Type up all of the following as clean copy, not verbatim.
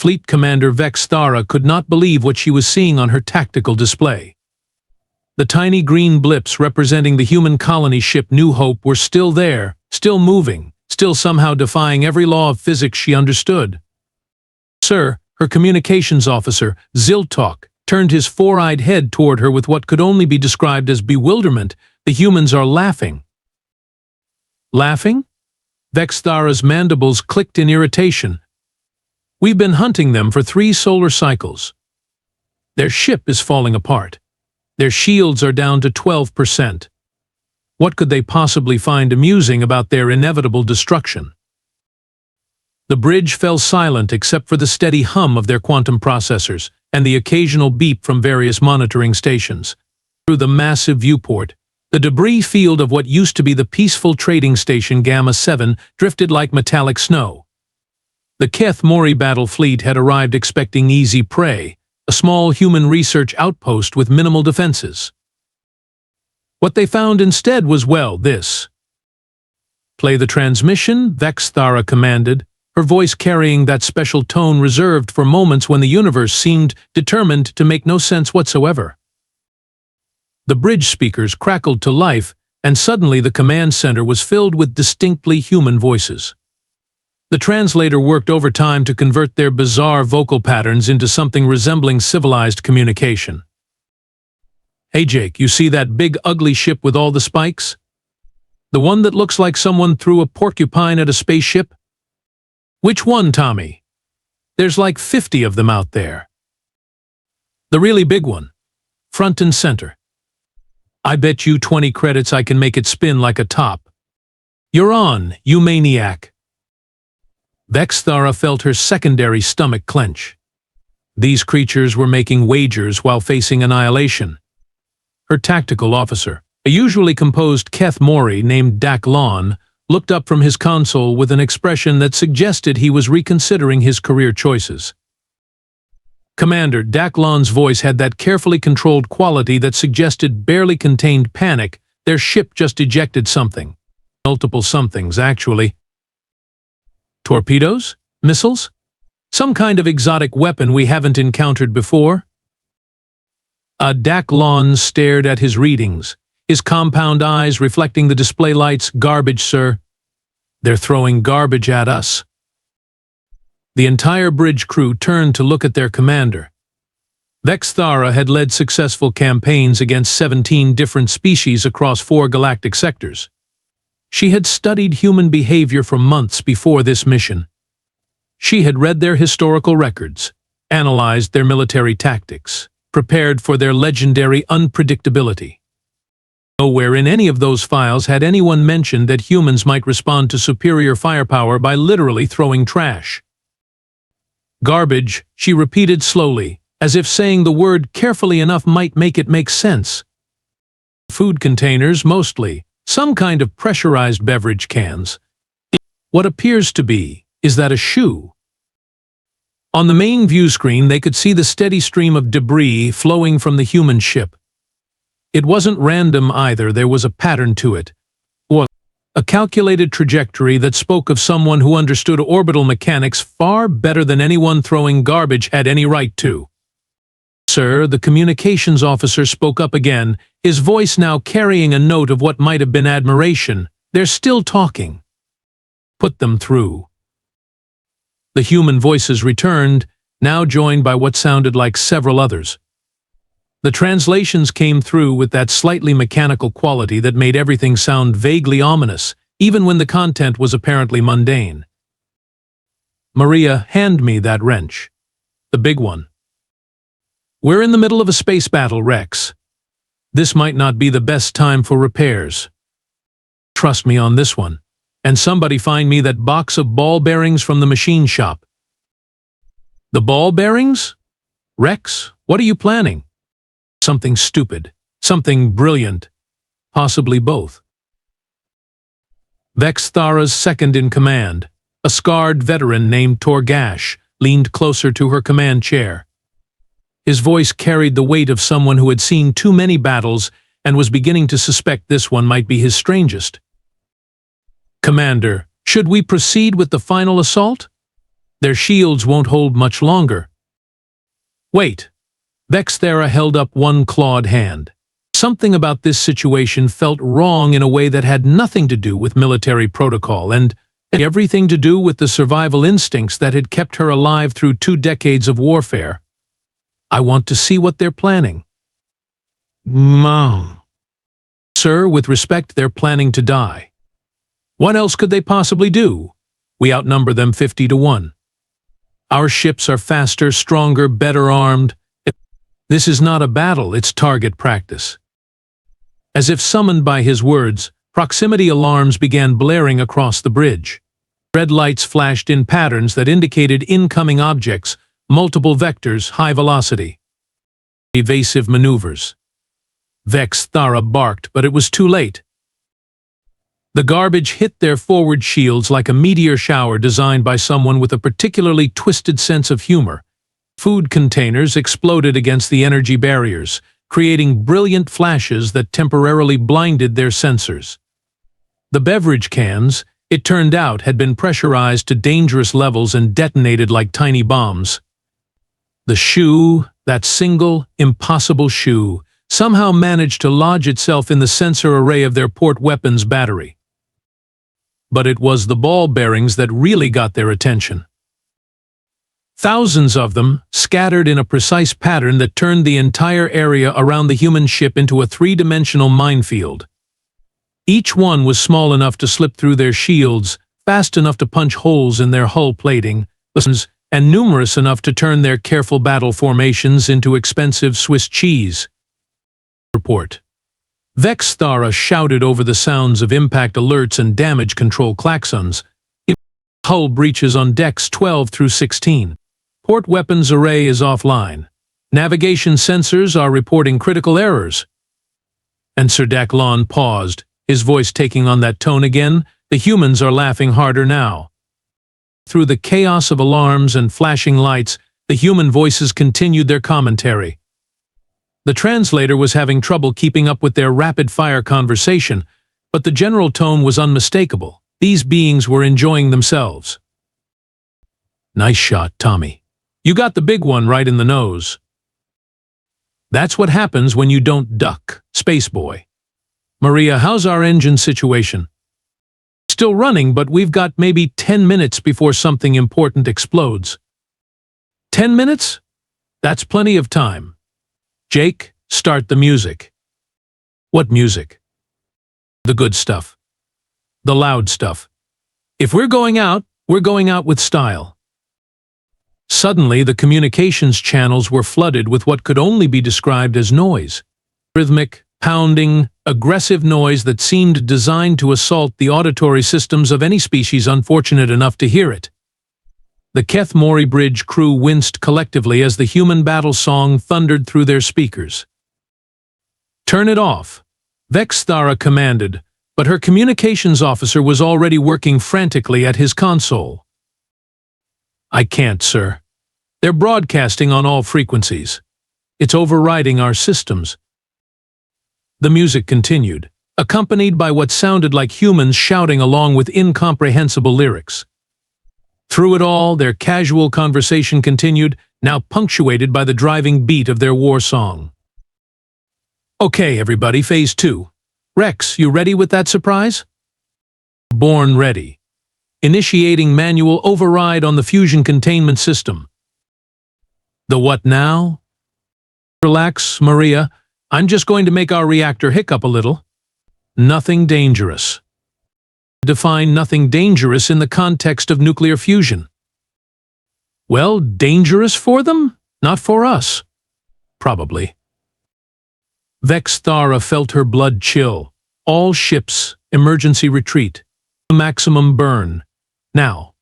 Fleet Commander Vex Thara could not believe what she was seeing on her tactical display. The tiny green blips representing the human colony ship New Hope were still there, still moving, still somehow defying every law of physics she understood. "Sir," her communications officer, Ziltok, turned his four-eyed head toward her with what could only be described as bewilderment. "The humans are laughing." "Laughing?" Vex Thara's mandibles clicked in irritation. "We've been hunting them for 3 solar cycles. Their ship is falling apart. Their shields are down to 12%. What could they possibly find amusing about their inevitable destruction?" The bridge fell silent except for the steady hum of their quantum processors and the occasional beep from various monitoring stations. Through the massive viewport, the debris field of what used to be the peaceful trading station Gamma 7 drifted like metallic snow. The Keth'mori battle fleet had arrived expecting easy prey, a small human research outpost with minimal defenses. What they found instead was, well, this. "Play the transmission," Vex Thara commanded, her voice carrying that special tone reserved for moments when the universe seemed determined to make no sense whatsoever. The bridge speakers crackled to life, and suddenly the command center was filled with distinctly human voices. The translator worked overtime to convert their bizarre vocal patterns into something resembling civilized communication. "Hey Jake, you see that big ugly ship with all the spikes? The one that looks like someone threw a porcupine at a spaceship? Which one, Tommy? There's like 50 of them out there. The really big one, front and center. I bet you 20 credits I can make it spin like a top. You're on, you maniac." Vex Thara felt her secondary stomach clench. These creatures were making wagers while facing annihilation. Her tactical officer, a usually composed Keth'mori named Daklon, looked up from his console with an expression that suggested he was reconsidering his career choices. Commander, Daklon's voice had that carefully controlled quality that suggested barely contained panic. "Their ship just ejected something. Multiple somethings, actually. Torpedoes? Missiles? Some kind of exotic weapon we haven't encountered before?" Daklon stared at his readings, his compound eyes reflecting the display lights. "Garbage, sir. They're throwing garbage at us." The entire bridge crew turned to look at their commander. Vex Thara had led successful campaigns against 17 different species across 4 galactic sectors. She had studied human behavior for months before this mission. She had read their historical records, analyzed their military tactics, prepared for their legendary unpredictability. Nowhere in any of those files had anyone mentioned that humans might respond to superior firepower by literally throwing trash. "Garbage," she repeated slowly, as if saying the word carefully enough might make it make sense. "Food containers, mostly. Some kind of pressurized beverage cans. What appears to be, is that a shoe?" On the main view screen they could see the steady stream of debris flowing from the human ship. It wasn't random either, there was a pattern to it. A calculated trajectory that spoke of someone who understood orbital mechanics far better than anyone throwing garbage had any right to. "Sir," the communications officer spoke up again, his voice now carrying a note of what might have been admiration. "They're still talking. Put them through." The human voices returned, now joined by what sounded like several others. The translations came through with that slightly mechanical quality that made everything sound vaguely ominous, even when the content was apparently mundane. "Maria, hand me that wrench. The big one. We're in the middle of a space battle, Rex. This might not be the best time for repairs. Trust me on this one. And somebody find me that box of ball bearings from the machine shop." "The ball bearings? Rex, what are you planning?" "Something stupid. Something brilliant. Possibly both." Vex Thara's second-in-command, a scarred veteran named Torgash, leaned closer to her command chair. His voice carried the weight of someone who had seen too many battles and was beginning to suspect this one might be his strangest. "Commander, should we proceed with the final assault?" Their shields won't hold much longer. Wait. Vexthara held up one clawed hand. Something about this situation felt wrong in a way that had nothing to do with military protocol and everything to do with the survival instincts that had kept her alive through 2 decades of warfare. I want to see what they're planning. Mom. Sir, with respect, they're planning to die. What else could they possibly do? We outnumber them 50 to 1. Our ships are faster, stronger, better armed. This is not a battle, it's target practice. As if summoned by his words, proximity alarms began blaring across the bridge. Red lights flashed in patterns that indicated incoming objects, multiple vectors, high velocity. Evasive maneuvers. Vexthara barked, but it was too late. The garbage hit their forward shields like a meteor shower designed by someone with a particularly twisted sense of humor. Food containers exploded against the energy barriers, creating brilliant flashes that temporarily blinded their sensors. The beverage cans, it turned out, had been pressurized to dangerous levels and detonated like tiny bombs. The shoe, that single, impossible shoe, somehow managed to lodge itself in the sensor array of their port weapons battery. But it was the ball bearings that really got their attention. Thousands of them, scattered in a precise pattern that turned the entire area around the human ship into a 3-dimensional minefield. Each one was small enough to slip through their shields, fast enough to punch holes in their hull plating, and numerous enough to turn their careful battle formations into expensive Swiss cheese. Report. Vexthara shouted over the sounds of impact alerts and damage control klaxons. Hull breaches on decks 12 through 16. Port weapons array is offline. Navigation sensors are reporting critical errors. And Sir Daclon paused, his voice taking on that tone again. The humans are laughing harder now. Through the chaos of alarms and flashing lights, the human voices continued their commentary. The translator was having trouble keeping up with their rapid-fire conversation, but the general tone was unmistakable. These beings were enjoying themselves. Nice shot, Tommy. You got the big one right in the nose. That's what happens when you don't duck, Space Boy. Maria, how's our engine situation? Still running, but we've got maybe 10 minutes before something important explodes. 10 minutes? That's plenty of time. Jake, start the music. What music? The good stuff. The loud stuff. If we're going out with style. Suddenly, the communications channels were flooded with what could only be described as noise. Rhythmic, pounding, aggressive noise that seemed designed to assault the auditory systems of any species unfortunate enough to hear it. The Keth'mori bridge crew winced collectively as the human battle song thundered through their speakers. Turn it off, Vexthara commanded, but her communications officer was already working frantically at his console. I can't, sir. They're broadcasting on all frequencies. It's overriding our systems. The music continued, accompanied by what sounded like humans shouting along with incomprehensible lyrics. Through it all, their casual conversation continued, now punctuated by the driving beat of their war song. Okay, everybody, Phase 2. Rex, you ready with that surprise? Born ready. Initiating manual override on the fusion containment system. The what now? Relax, Maria. I'm just going to make our reactor hiccup a little. Nothing dangerous. Define nothing dangerous in the context of nuclear fusion. Well, dangerous for them? Not for us. Probably. Vexthara felt her blood chill. All ships, emergency retreat. Maximum burn. Now.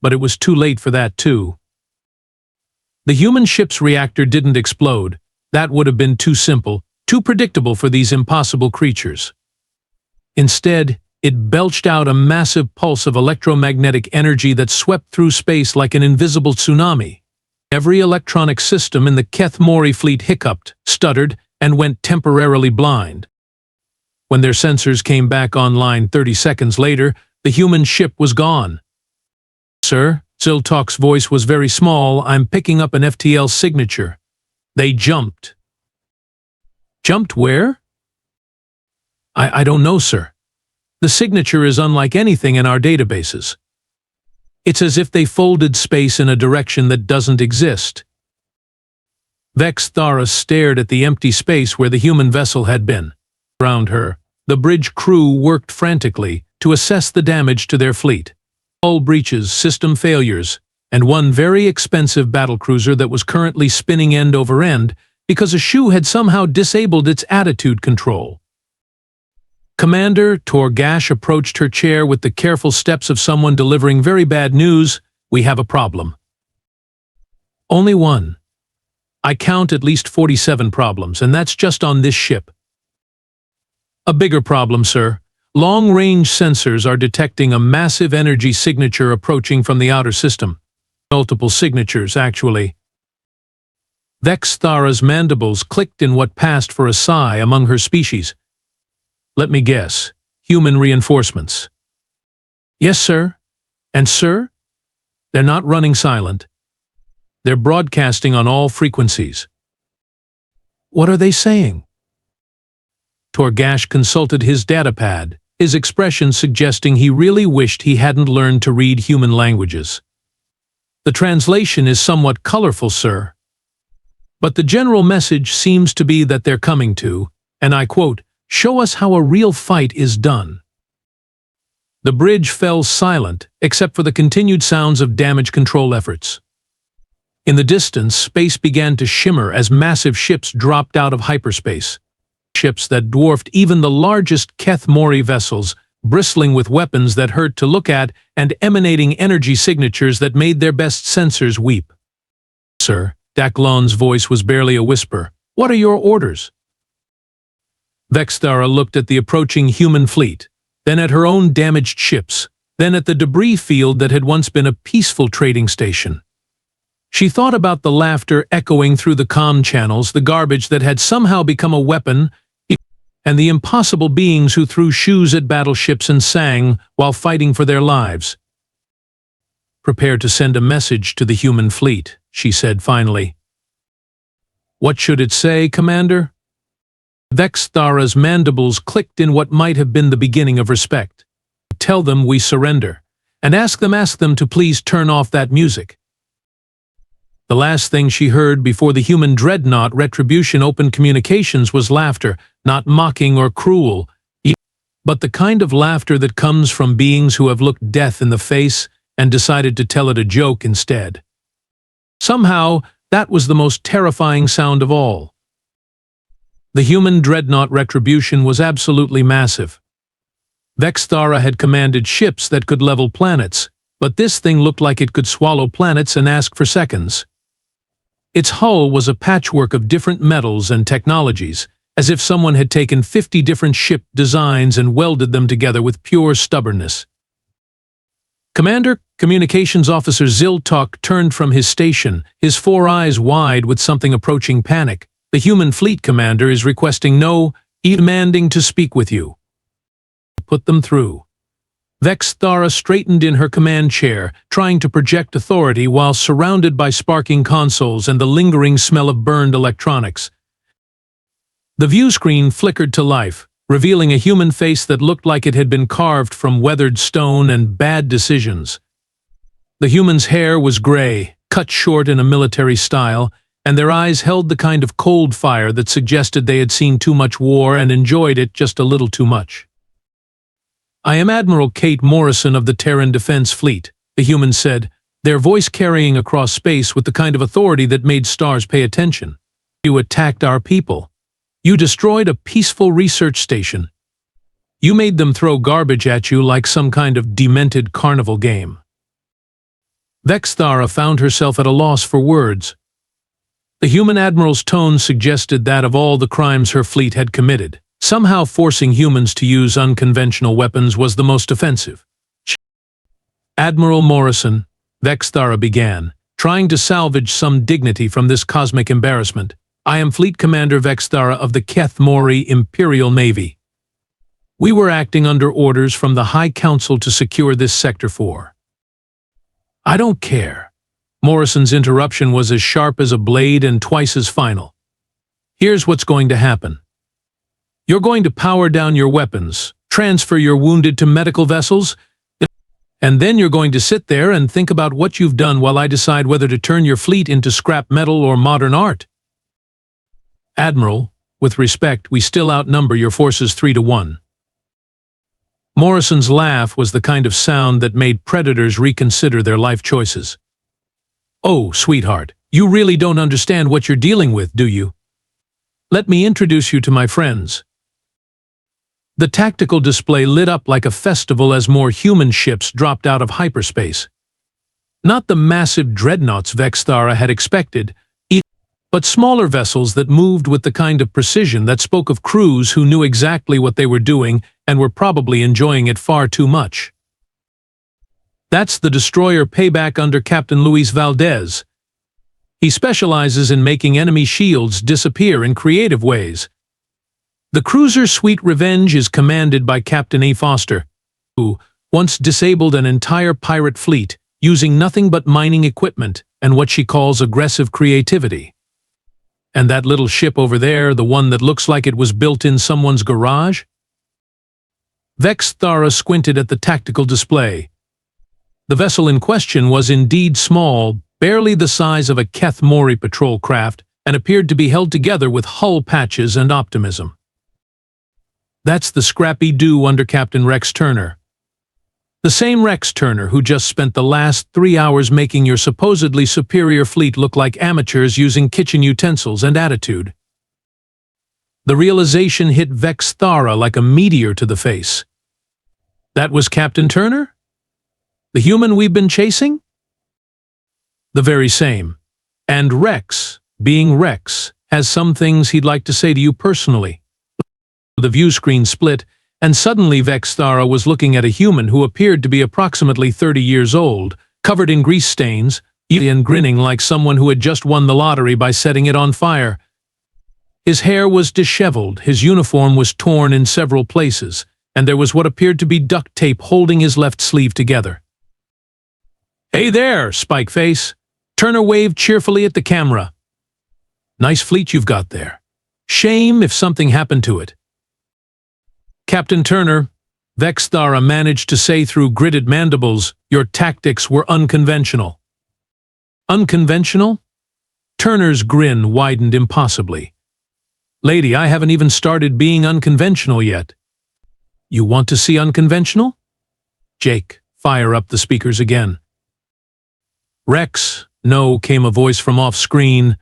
But it was too late for that, too. The human ship's reactor didn't explode. That would have been too simple, too predictable for these impossible creatures. Instead, it belched out a massive pulse of electromagnetic energy that swept through space like an invisible tsunami. Every electronic system in the Keth'mori fleet hiccuped, stuttered, and went temporarily blind. When their sensors came back online 30 seconds later, the human ship was gone. Sir, Ziltok's voice was very small. I'm picking up an FTL signature. They jumped. Jumped where? I don't know, sir. The signature is unlike anything in our databases. It's as if they folded space in a direction that doesn't exist. Vex Thara stared at the empty space where the human vessel had been. Around her, the bridge crew worked frantically to assess the damage to their fleet. Hull breaches, system failures, and one very expensive battlecruiser that was currently spinning end over end because a shoe had somehow disabled its attitude control. Commander, Torgash approached her chair with the careful steps of someone delivering very bad news. We have a problem. Only one. I count at least 47 problems, and that's just on this ship. A bigger problem, sir. Long-range sensors are detecting a massive energy signature approaching from the outer system. Multiple signatures, actually. Vex Thara's mandibles clicked in what passed for a sigh among her species. Let me guess. Human reinforcements. Yes, sir. And sir? They're not running silent. They're broadcasting on all frequencies. What are they saying? Torgash consulted his datapad, his expression suggesting he really wished he hadn't learned to read human languages. The translation is somewhat colorful, sir. But the general message seems to be that they're coming to, and I quote, show us how a real fight is done. The bridge fell silent, except for the continued sounds of damage control efforts. In the distance, space began to shimmer as massive ships dropped out of hyperspace. Ships that dwarfed even the largest Keth'mori vessels, bristling with weapons that hurt to look at and emanating energy signatures that made their best sensors weep. Sir, Daklon's voice was barely a whisper. What are your orders? Vex Thara looked at the approaching human fleet, then at her own damaged ships, then at the debris field that had once been a peaceful trading station. She thought about the laughter echoing through the comm channels, the garbage that had somehow become a weapon, and the impossible beings who threw shoes at battleships and sang while fighting for their lives. Prepare to send a message to the human fleet, she said finally. What should it say, Commander? Vex Thara's mandibles clicked in what might have been the beginning of respect. Tell them we surrender, and ask them to please turn off that music. The last thing she heard before the human dreadnought Retribution opened communications was laughter, not mocking or cruel, but the kind of laughter that comes from beings who have looked death in the face and decided to tell it a joke instead. Somehow, that was the most terrifying sound of all. The human dreadnought Retribution was absolutely massive. Vex Thara had commanded ships that could level planets, but this thing looked like it could swallow planets and ask for seconds. Its hull was a patchwork of different metals and technologies, as if someone had taken 50 different ship designs and welded them together with pure stubbornness. Commander, Communications Officer Ziltok turned from his station, his four eyes wide with something approaching panic. The human fleet commander is requesting demanding to speak with you. Put them through. Vex Thara straightened in her command chair, trying to project authority while surrounded by sparking consoles and the lingering smell of burned electronics. The view screen flickered to life, revealing a human face that looked like it had been carved from weathered stone and bad decisions. The human's hair was gray, cut short in a military style, and their eyes held the kind of cold fire that suggested they had seen too much war and enjoyed it just a little too much. I am Admiral Kate Morrison of the Terran Defense Fleet, the human said, their voice carrying across space with the kind of authority that made stars pay attention. You attacked our people. You destroyed a peaceful research station. You made them throw garbage at you like some kind of demented carnival game. Vex Thara found herself at a loss for words. The human admiral's tone suggested that of all the crimes her fleet had committed, somehow forcing humans to use unconventional weapons was the most offensive. Admiral Morrison, Vex Thara began, trying to salvage some dignity from this cosmic embarrassment. I am Fleet Commander Vex Thara of the Keth'mori Imperial Navy. We were acting under orders from the High Council to secure this Sector 4. I don't care. Morrison's interruption was as sharp as a blade and twice as final. Here's what's going to happen. You're going to power down your weapons, transfer your wounded to medical vessels, and then you're going to sit there and think about what you've done while I decide whether to turn your fleet into scrap metal or modern art. Admiral, with respect, we still outnumber your forces 3-1. Morrison's laugh was the kind of sound that made predators reconsider their life choices. Oh, sweetheart, you really don't understand what you're dealing with, do you? Let me introduce you to my friends. The tactical display lit up like a festival as more human ships dropped out of hyperspace. Not the massive dreadnoughts Vexthara had expected, but smaller vessels that moved with the kind of precision that spoke of crews who knew exactly what they were doing and were probably enjoying it far too much. That's the destroyer Payback under Captain Luis Valdez. He specializes in making enemy shields disappear in creative ways. The cruiser Sweet Revenge is commanded by Captain A. Foster, who once disabled an entire pirate fleet using nothing but mining equipment and what she calls aggressive creativity. And that little ship over there, the one that looks like it was built in someone's garage? Vexthara squinted at the tactical display. The vessel in question was indeed small, barely the size of a Keth'mori patrol craft, and appeared to be held together with hull patches and optimism. That's the Scrappy Doo under Captain Rex Turner. The same Rex Turner who just spent the last 3 hours making your supposedly superior fleet look like amateurs using kitchen utensils and attitude. The realization hit Vexthara like a meteor to the face. That was Captain Turner? The human we've been chasing? The very same. And Rex, being Rex, has some things he'd like to say to you personally. The view screen split, and suddenly Vexthara was looking at a human who appeared to be approximately 30 years old, covered in grease stains, and grinning like someone who had just won the lottery by setting it on fire. His hair was disheveled, his uniform was torn in several places, and there was what appeared to be duct tape holding his left sleeve together. "Hey there, Spikeface!" Turner waved cheerfully at the camera. "Nice fleet you've got there. Shame if something happened to it." "Captain Turner," Vexthara managed to say through gritted mandibles, "your tactics were unconventional." "Unconventional?" Turner's grin widened impossibly. "Lady, I haven't even started being unconventional yet." "You want to see unconventional?" "Jake, fire up the speakers again." "Rex, no," came a voice from off-screen.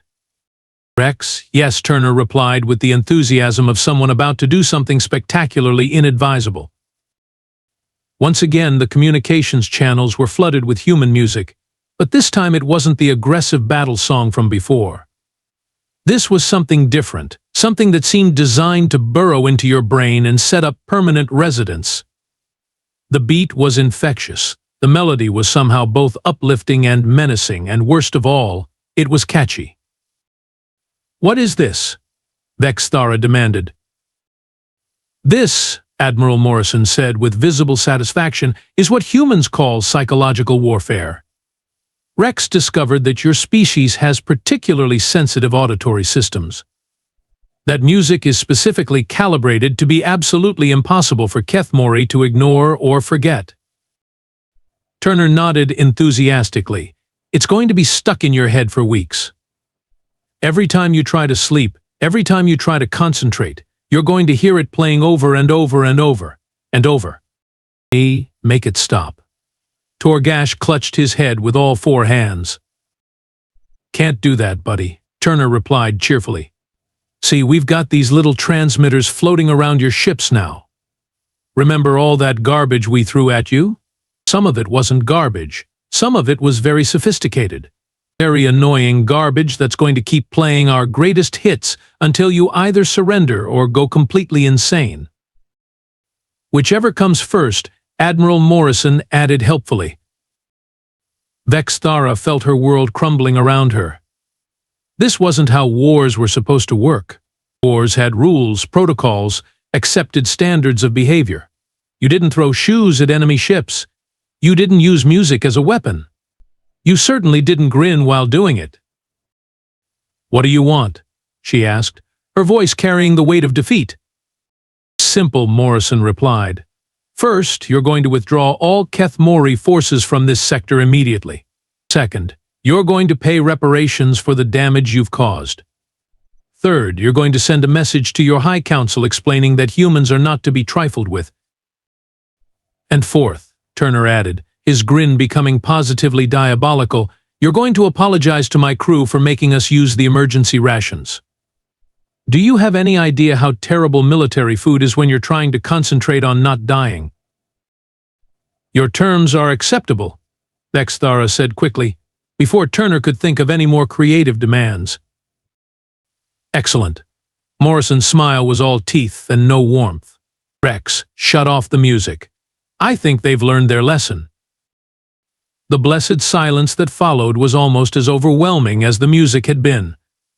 "Rex, yes," Turner replied with the enthusiasm of someone about to do something spectacularly inadvisable. Once again, the communications channels were flooded with human music, but this time it wasn't the aggressive battle song from before. This was something different, something that seemed designed to burrow into your brain and set up permanent residence. The beat was infectious. The melody was somehow both uplifting and menacing, and worst of all, it was catchy. "What is this?" Vexthara demanded. "This," Admiral Morrison said with visible satisfaction, "is what humans call psychological warfare. Rex discovered that your species has particularly sensitive auditory systems. That music is specifically calibrated to be absolutely impossible for Keth'mori to ignore or forget." Turner nodded enthusiastically. "It's going to be stuck in your head for weeks. Every time you try to sleep, every time you try to concentrate, you're going to hear it playing over and over and over and over. Make it stop." Torgash clutched his head with all 4 hands. "Can't do that, buddy," Turner replied cheerfully. "See, we've got these little transmitters floating around your ships now. Remember all that garbage we threw at you? Some of it wasn't garbage. Some of it was very sophisticated. Very annoying garbage that's going to keep playing our greatest hits until you either surrender or go completely insane." "Whichever comes first," Admiral Morrison added helpfully. Vexthara felt her world crumbling around her. This wasn't how wars were supposed to work. Wars had rules, protocols, accepted standards of behavior. You didn't throw shoes at enemy ships. You didn't use music as a weapon. You certainly didn't grin while doing it. What do you want? She asked, her voice carrying the weight of defeat. Simple, Morrison replied. First, you're going to withdraw all Keth'mori forces from this sector immediately. Second, you're going to pay reparations for the damage you've caused. Third, you're going to send a message to your High Council explaining that humans are not to be trifled with. And fourth, Turner added, his grin becoming positively diabolical, you're going to apologize to my crew for making us use the emergency rations. Do you have any idea how terrible military food is when you're trying to concentrate on not dying? Your terms are acceptable, Vexthara said quickly, before Turner could think of any more creative demands. Excellent. Morrison's smile was all teeth and no warmth. Rex, shut off the music. I think they've learned their lesson. The blessed silence that followed was almost as overwhelming as the music had been.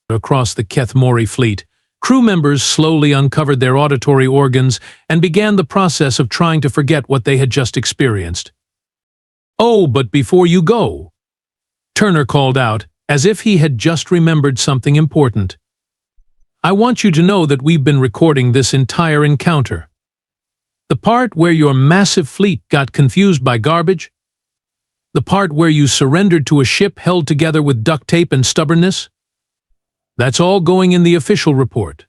Across the Keth'mori fleet, crew members slowly uncovered their auditory organs and began the process of trying to forget what they had just experienced. Oh, but before you go, Turner called out, as if he had just remembered something important. I want you to know that we've been recording this entire encounter. The part where your massive fleet got confused by garbage, the part where you surrendered to a ship held together with duct tape and stubbornness, that's all going in the official report.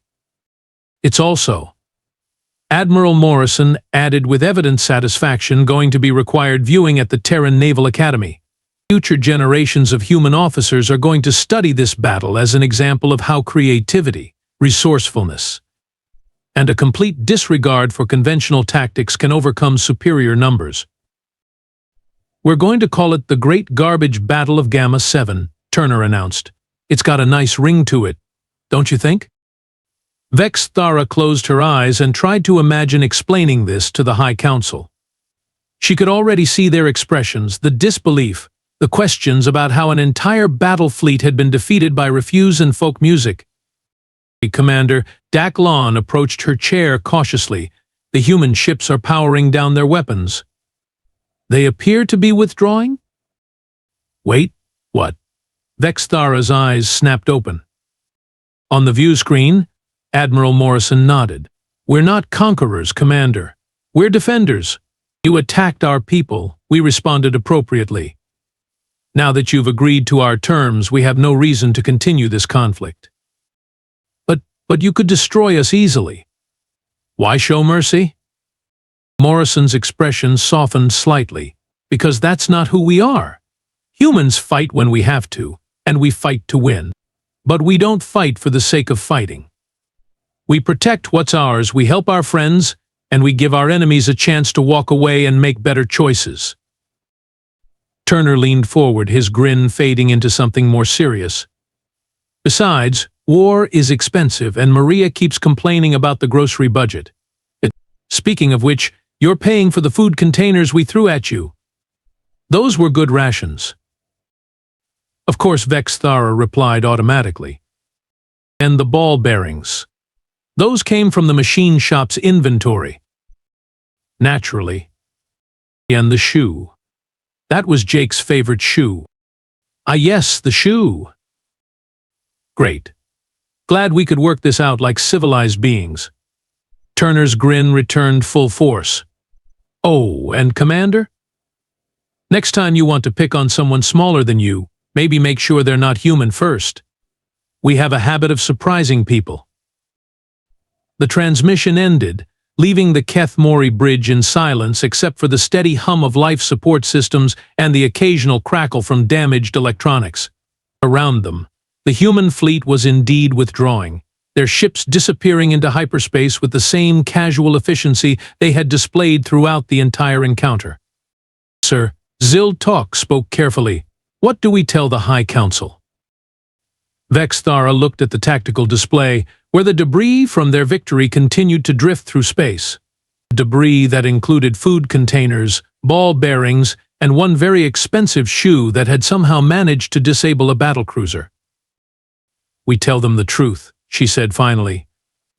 It's also, Admiral Morrison added with evident satisfaction, going to be required viewing at the Terran Naval Academy. Future generations of human officers are going to study this battle as an example of how creativity, resourcefulness, and a complete disregard for conventional tactics can overcome superior numbers. We're going to call it the Great Garbage Battle of Gamma 7, Turner announced. It's got a nice ring to it, don't you think? Vexthara closed her eyes and tried to imagine explaining this to the High Council. She could already see their expressions, the disbelief, the questions about how an entire battle fleet had been defeated by refuse and folk music. Commander Dak Lon approached her chair cautiously. The human ships are powering down their weapons. They appear to be withdrawing? Wait, what? Vexthara's eyes snapped open. On the view screen, Admiral Morrison nodded. We're not conquerors, Commander. We're defenders. You attacked our people. We responded appropriately. Now that you've agreed to our terms, we have no reason to continue this conflict. But you could destroy us easily. Why show mercy? Morrison's expression softened slightly, because that's not who we are. Humans fight when we have to, and we fight to win. But we don't fight for the sake of fighting. We protect what's ours, we help our friends, and we give our enemies a chance to walk away and make better choices. Turner leaned forward, his grin fading into something more serious. Besides, war is expensive, and Maria keeps complaining about the grocery budget. Speaking of which, you're paying for the food containers we threw at you. Those were good rations. Of course, Vexthara replied automatically. And the ball bearings. Those came from the machine shop's inventory. Naturally. And the shoe. That was Jake's favorite shoe. Ah yes, the shoe. Great. Glad we could work this out like civilized beings. Turner's grin returned full force. Oh, and Commander? Next time you want to pick on someone smaller than you, maybe make sure they're not human first. We have a habit of surprising people. The transmission ended, leaving the Keth'mori bridge in silence except for the steady hum of life support systems and the occasional crackle from damaged electronics. Around them, the human fleet was indeed withdrawing, their ships disappearing into hyperspace with the same casual efficiency they had displayed throughout the entire encounter. Sir, Zil-Tok spoke carefully. What do we tell the High Council? Vexthara looked at the tactical display, where the debris from their victory continued to drift through space. Debris that included food containers, ball bearings, and one very expensive shoe that had somehow managed to disable a battlecruiser. We tell them the truth, she said finally.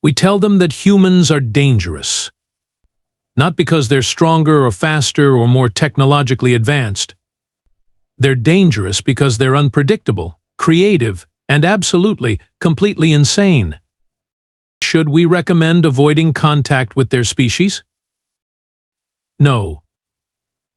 We tell them that humans are dangerous. Not because they're stronger or faster or more technologically advanced. They're dangerous because they're unpredictable, creative, and absolutely, completely insane. Should we recommend avoiding contact with their species? No.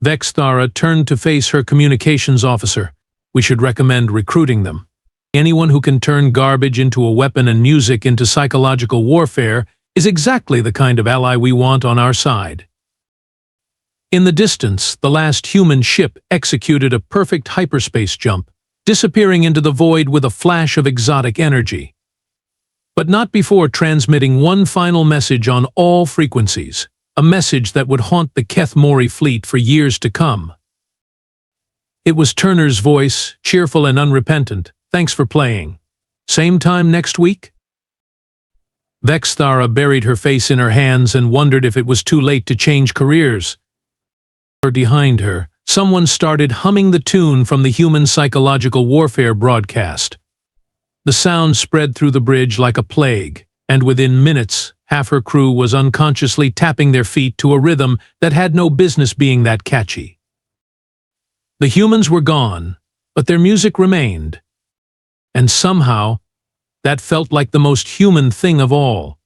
Vexthara turned to face her communications officer. We should recommend recruiting them. Anyone who can turn garbage into a weapon and music into psychological warfare is exactly the kind of ally we want on our side. In the distance, the last human ship executed a perfect hyperspace jump, disappearing into the void with a flash of exotic energy. But not before transmitting one final message on all frequencies, a message that would haunt the Keth'mori fleet for years to come. It was Turner's voice, cheerful and unrepentant. Thanks for playing. Same time next week? Vexthara buried her face in her hands and wondered if it was too late to change careers. Behind her, someone started humming the tune from the human psychological warfare broadcast. The sound spread through the bridge like a plague, and within minutes, half her crew was unconsciously tapping their feet to a rhythm that had no business being that catchy. The humans were gone, but their music remained. And somehow, that felt like the most human thing of all.